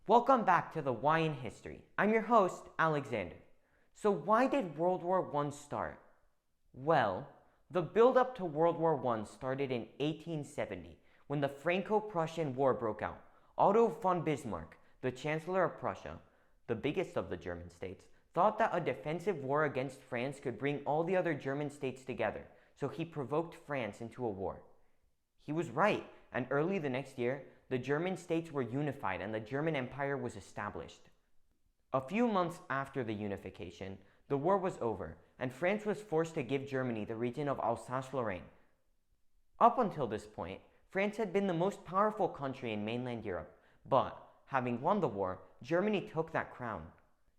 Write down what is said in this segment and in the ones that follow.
Welcome back to the Why in History. I'm your host, Alexander. So why did World War I start? Well, the build-up to World War I started in 1870 when the Franco-Prussian War broke out. Otto von Bismarck, the Chancellor of Prussia, the biggest of the German states, thought that a defensive war against France could bring all the other German states together, so he provoked France into a war. He was right, and early the next year, the German states were unified and the German Empire was established. A few months after the unification, the war was over, and France was forced to give Germany the region of Alsace-Lorraine. Up until this point, France had been the most powerful country in mainland Europe, but, having won the war, Germany took that crown.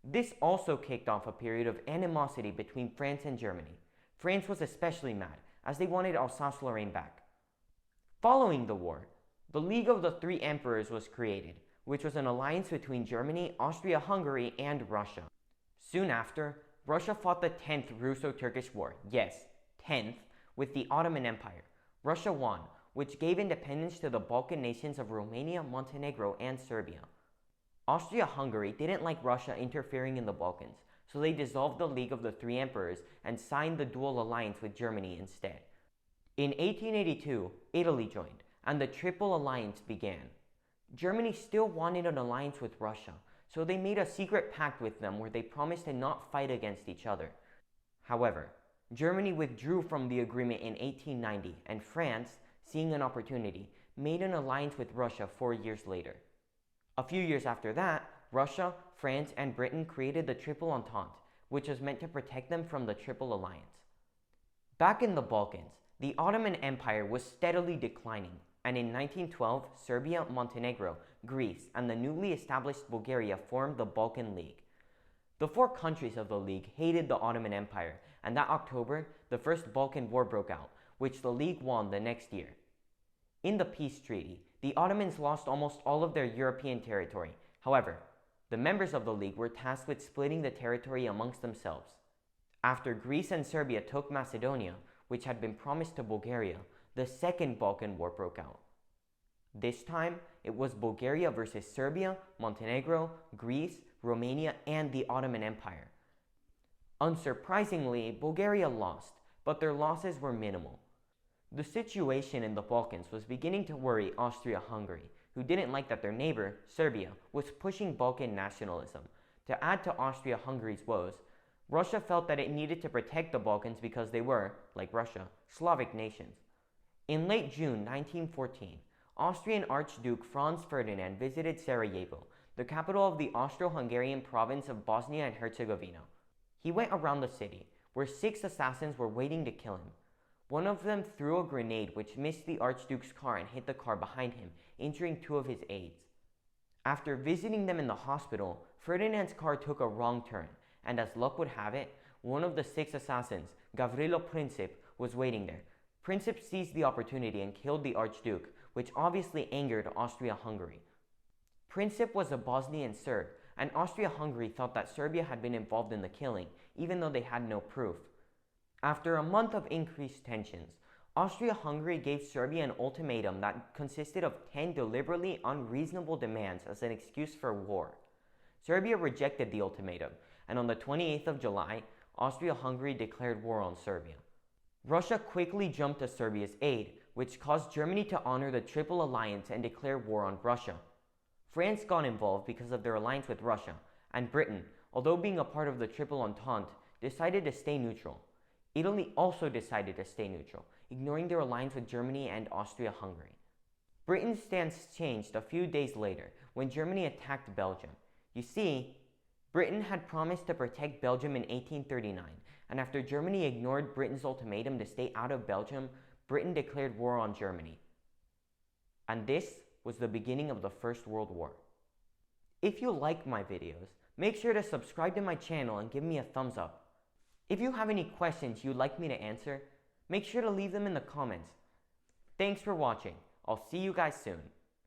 This also kicked off a period of animosity between France and Germany. France was especially mad, as they wanted Alsace-Lorraine back. Following the war, the League of the Three Emperors was created, which was an alliance between Germany, Austria-Hungary, and Russia. Soon after, Russia fought the 10th Russo-Turkish War, yes, 10th, with the Ottoman Empire. Russia won, which gave independence to the Balkan nations of Romania, Montenegro, and Serbia. Austria-Hungary didn't like Russia interfering in the Balkans, so they dissolved the League of the Three Emperors and signed the dual alliance with Germany instead. In 1882, Italy joined, and the Triple Alliance began. Germany still wanted an alliance with Russia, so they made a secret pact with them where they promised to not fight against each other. However, Germany withdrew from the agreement in 1890, and France, seeing an opportunity, made an alliance with Russia 4 years later. A few years after that, Russia, France, and Britain created the Triple Entente, which was meant to protect them from the Triple Alliance. Back in the Balkans, the Ottoman Empire was steadily declining, and in 1912, Serbia, Montenegro, Greece, and the newly established Bulgaria formed the Balkan League. The 4 countries of the League hated the Ottoman Empire, and that October, the First Balkan War broke out, which the League won the next year. In the peace treaty, the Ottomans lost almost all of their European territory. However, the members of the League were tasked with splitting the territory amongst themselves. After Greece and Serbia took Macedonia, which had been promised to Bulgaria, the Second Balkan War broke out. This time, it was Bulgaria versus Serbia, Montenegro, Greece, Romania, and the Ottoman Empire. Unsurprisingly, Bulgaria lost, but their losses were minimal. The situation in the Balkans was beginning to worry Austria-Hungary, who didn't like that their neighbor, Serbia, was pushing Balkan nationalism. To add to Austria-Hungary's woes, Russia felt that it needed to protect the Balkans because they were, like Russia, Slavic nations. In late June 1914, Austrian Archduke Franz Ferdinand visited Sarajevo, the capital of the Austro-Hungarian province of Bosnia and Herzegovina. He went around the city, where 6 assassins were waiting to kill him. One of them threw a grenade which missed the Archduke's car and hit the car behind him, injuring 2 of his aides. After visiting them in the hospital, Ferdinand's car took a wrong turn, and as luck would have it, one of the 6 assassins, GAVRILO PRINCIP, was waiting there. Princip seized the opportunity and killed the Archduke, which obviously angered Austria-Hungary. Princip was a Bosnian Serb, and Austria-Hungary thought that Serbia had been involved in the killing, even though they had no proof. After a month of increased tensions, Austria-Hungary gave Serbia an ultimatum that consisted of 10 deliberately unreasonable demands as an excuse for war. Serbia rejected the ultimatum, and on the 28th of July, Austria-Hungary declared war on Serbia. Russia quickly jumped to Serbia's aid, which caused Germany to honor the Triple Alliance and declare war on Russia. France got involved because of their alliance with Russia, and Britain, although being a part of the Triple Entente, decided to stay neutral. Italy also decided to stay neutral, ignoring their alliance with Germany and Austria-Hungary. Britain's stance changed a few days later when Germany attacked Belgium. You see, Britain had promised to protect Belgium in 1839, and after Germany ignored Britain's ultimatum to stay out of Belgium, Britain declared war on Germany. And this was the beginning of the First World War. If you like my videos, make sure to subscribe to my channel and give me a thumbs up. If you have any questions you'd like me to answer, make sure to leave them in the comments. Thanks for watching. I'll see you guys soon.